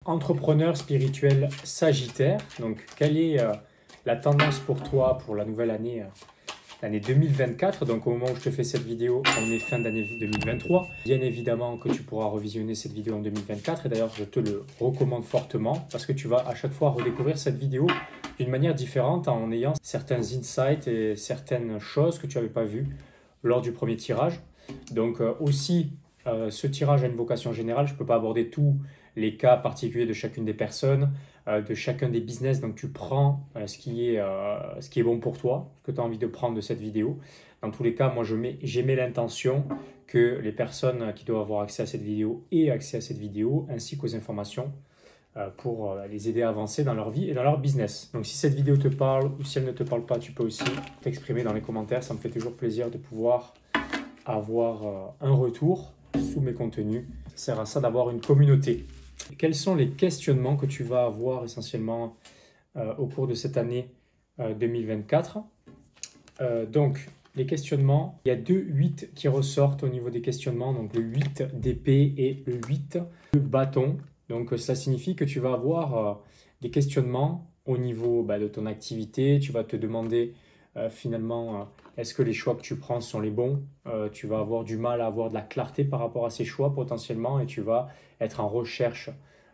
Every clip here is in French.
entrepreneur spirituel Sagittaire. Donc, quelle est la tendance pour toi pour la nouvelle année, l'année 2024? Donc, au moment où je te fais cette vidéo, on est fin d'année 2023. Bien évidemment que tu pourras revisionner cette vidéo en 2024. Et d'ailleurs, je te le recommande fortement parce que tu vas à chaque fois redécouvrir cette vidéo d'une manière différente en ayant certains insights et certaines choses que tu n'avais pas vues lors du premier tirage. Donc, aussi, ce tirage a une vocation générale. Je ne peux pas aborder tous les cas particuliers de chacune des personnes, de chacun des business. Donc, tu prends ce qui est bon pour toi, ce que tu as envie de prendre de cette vidéo. Dans tous les cas, moi, j'ai mis l'intention que les personnes qui doivent avoir accès à cette vidéo aient accès à cette vidéo, ainsi qu'aux informations pour les aider à avancer dans leur vie et dans leur business. Donc, si cette vidéo te parle ou si elle ne te parle pas, tu peux aussi t'exprimer dans les commentaires. Ça me fait toujours plaisir de pouvoir avoir un retour sous mes contenus. Ça sert à ça d'avoir une communauté. Quels sont les questionnements que tu vas avoir essentiellement au cours de cette année 2024? Donc, les questionnements, il y a 2 8 qui ressortent au niveau des questionnements, donc le 8 d'épée et le 8 de bâton. Donc, ça signifie que tu vas avoir des questionnements au niveau de ton activité. Tu vas te demander finalement, est-ce que les choix que tu prends sont les bons? Tu vas avoir du mal à avoir de la clarté par rapport à ces choix potentiellement et tu vas être en recherche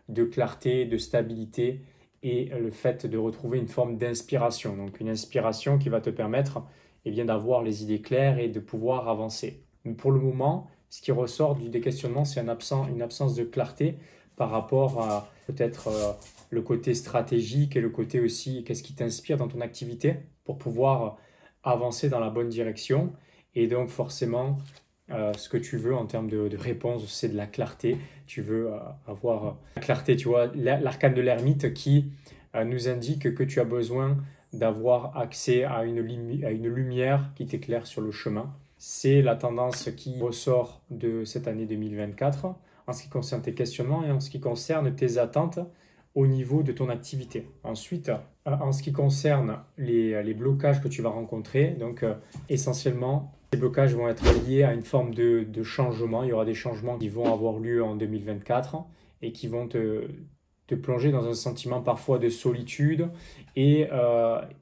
de clarté, de stabilité et le fait de retrouver une forme d'inspiration. Donc une inspiration qui va te permettre d'avoir les idées claires et de pouvoir avancer. Mais pour le moment, ce qui ressort des questionnements, c'est une absence de clarté par rapport à peut-être le côté stratégique et le côté aussi qu'est-ce qui t'inspire dans ton activité pour pouvoir avancer dans la bonne direction. Et donc forcément, ce que tu veux en termes de réponse, c'est de la clarté. Tu veux avoir la clarté, tu vois, l'arcane de l'ermite qui nous indique que tu as besoin d'avoir accès à une lumière qui t'éclaire sur le chemin. C'est la tendance qui ressort de cette année 2024 en ce qui concerne tes questionnements et en ce qui concerne tes attentes au niveau de ton activité. Ensuite, en ce qui concerne les blocages que tu vas rencontrer, donc essentiellement, ces blocages vont être liés à une forme de changement. Il y aura des changements qui vont avoir lieu en 2024 et qui vont te plonger dans un sentiment parfois de solitude et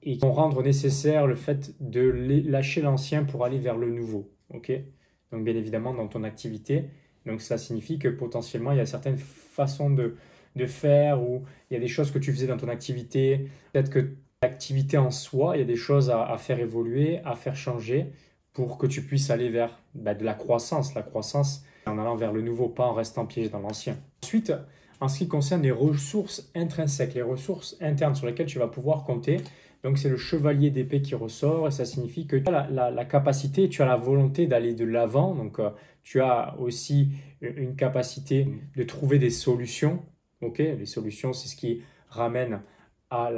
qui vont rendre nécessaire le fait de lâcher l'ancien pour aller vers le nouveau. Okay? Donc bien évidemment dans ton activité. Donc ça signifie que potentiellement il y a certaines façons de faire ou il y a des choses que tu faisais dans ton activité. Peut-être que l'activité en soi, il y a des choses à faire évoluer, à faire changer pour que tu puisses aller vers de la croissance. La croissance en allant vers le nouveau, pas en restant piégé dans l'ancien. Ensuite, en ce qui concerne les ressources intrinsèques, les ressources internes sur lesquelles tu vas pouvoir compter, donc c'est le chevalier d'épée qui ressort et ça signifie que tu as la capacité, tu as la volonté d'aller de l'avant, donc tu as aussi une capacité de trouver des solutions. Okay, les solutions, c'est ce qui ramène à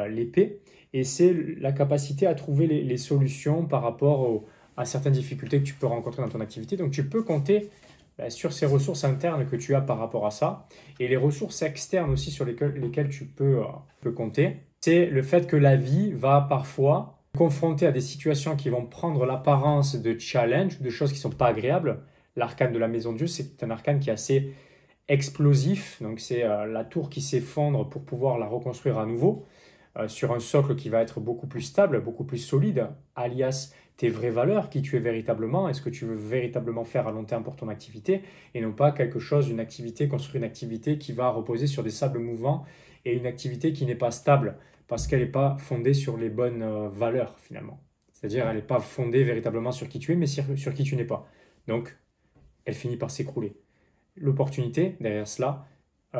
l'épée et c'est la capacité à trouver les solutions par rapport à certaines difficultés que tu peux rencontrer dans ton activité. Donc tu peux compter sur ces ressources internes que tu as par rapport à ça et les ressources externes aussi sur lesquelles tu peux compter. C'est le fait que la vie va parfois confronter à des situations qui vont prendre l'apparence de challenge, de choses qui ne sont pas agréables. L'arcane de la maison de Dieu, c'est un arcane qui est assez explosif, donc c'est la tour qui s'effondre pour pouvoir la reconstruire à nouveau sur un socle qui va être beaucoup plus stable, beaucoup plus solide, alias tes vraies valeurs, qui tu es véritablement, et ce que tu veux véritablement faire à long terme pour ton activité, et non pas quelque chose, une activité, construire une activité qui va reposer sur des sables mouvants et une activité qui n'est pas stable parce qu'elle n'est pas fondée sur les bonnes valeurs finalement. C'est-à-dire elle n'est pas fondée véritablement sur qui tu es, mais sur qui tu n'es pas. Donc, elle finit par s'écrouler. L'opportunité derrière cela,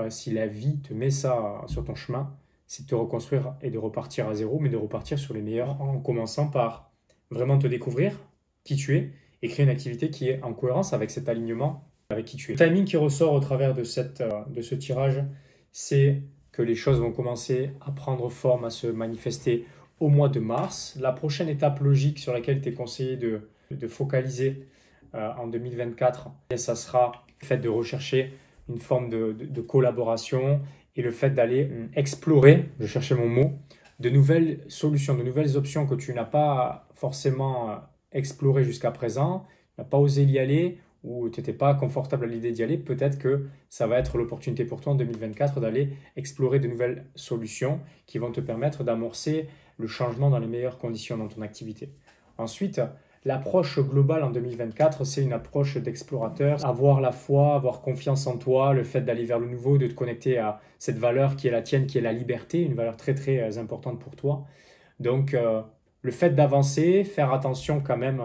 si la vie te met ça sur ton chemin, c'est de te reconstruire et de repartir à zéro, mais de repartir sur les meilleurs en commençant par vraiment te découvrir qui tu es et créer une activité qui est en cohérence avec cet alignement avec qui tu es. Le timing qui ressort au travers de ce tirage, c'est que les choses vont commencer à prendre forme, à se manifester au mois de mars. La prochaine étape logique sur laquelle tu es conseillé de focaliser en 2024, et ça sera le fait de rechercher une forme de collaboration et le fait d'aller explorer, je cherchais mon mot, de nouvelles solutions, de nouvelles options que tu n'as pas forcément explorées jusqu'à présent, n'as pas osé y aller ou tu n'étais pas confortable à l'idée d'y aller, peut-être que ça va être l'opportunité pour toi en 2024 d'aller explorer de nouvelles solutions qui vont te permettre d'amorcer le changement dans les meilleures conditions dans ton activité. Ensuite, l'approche globale en 2024, c'est une approche d'explorateur. Avoir la foi, avoir confiance en toi, le fait d'aller vers le nouveau, de te connecter à cette valeur qui est la tienne, qui est la liberté, une valeur très très importante pour toi. Donc, le fait d'avancer, faire attention quand même,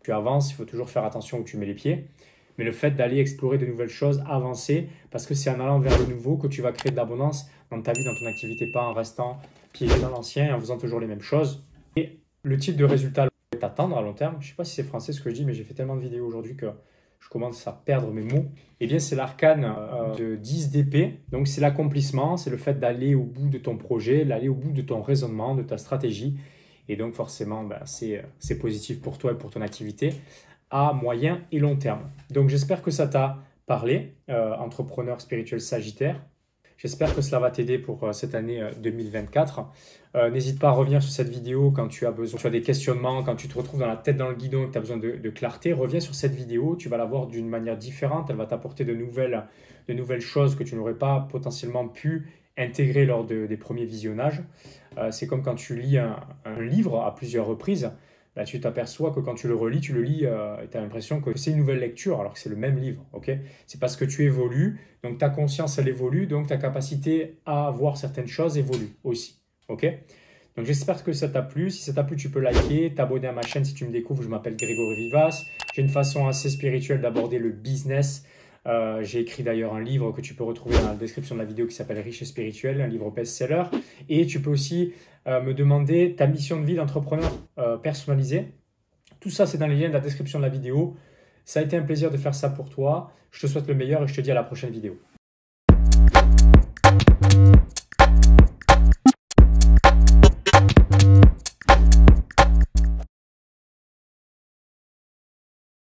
tu avances, il faut toujours faire attention où tu mets les pieds. Mais le fait d'aller explorer de nouvelles choses, avancer, parce que c'est en allant vers le nouveau que tu vas créer de l'abondance dans ta vie, dans ton activité, pas en restant piégé dans l'ancien et en faisant toujours les mêmes choses. Et le type de résultat que t'attendre à long terme, je ne sais pas si c'est français ce que je dis, mais j'ai fait tellement de vidéos aujourd'hui que je commence à perdre mes mots. Eh bien, c'est l'arcane de 10 d'épée. Donc, c'est l'accomplissement, c'est le fait d'aller au bout de ton projet, d'aller au bout de ton raisonnement, de ta stratégie. Et donc, forcément, c'est positif pour toi et pour ton activité à moyen et long terme. Donc, j'espère que ça t'a parlé, entrepreneur spirituel Sagittaire. J'espère que cela va t'aider pour cette année 2024. N'hésite pas à revenir sur cette vidéo quand tu as besoin, tu as des questionnements, quand tu te retrouves dans la tête dans le guidon et que tu as besoin de clarté. Reviens sur cette vidéo, tu vas la voir d'une manière différente. Elle va t'apporter de nouvelles choses que tu n'aurais pas potentiellement pu intégrer lors des premiers visionnages. C'est comme quand tu lis un livre à plusieurs reprises. Là, tu t'aperçois que quand tu le relis, tu le lis et tu as l'impression que c'est une nouvelle lecture alors que c'est le même livre. Okay, c'est parce que tu évolues, donc ta conscience, elle évolue, donc ta capacité à voir certaines choses évolue aussi. Okay, donc j'espère que ça t'a plu. Si ça t'a plu, tu peux liker, t'abonner à ma chaîne si tu me découvres. Je m'appelle Grégory Vivas. J'ai une façon assez spirituelle d'aborder le business. J'ai écrit d'ailleurs un livre que tu peux retrouver dans la description de la vidéo qui s'appelle Riche et spirituel, un livre best-seller. Et tu peux aussi me demander ta mission de vie d'entrepreneur personnalisée. Tout ça, c'est dans les liens de la description de la vidéo. Ça a été un plaisir de faire ça pour toi. Je te souhaite le meilleur et je te dis à la prochaine vidéo.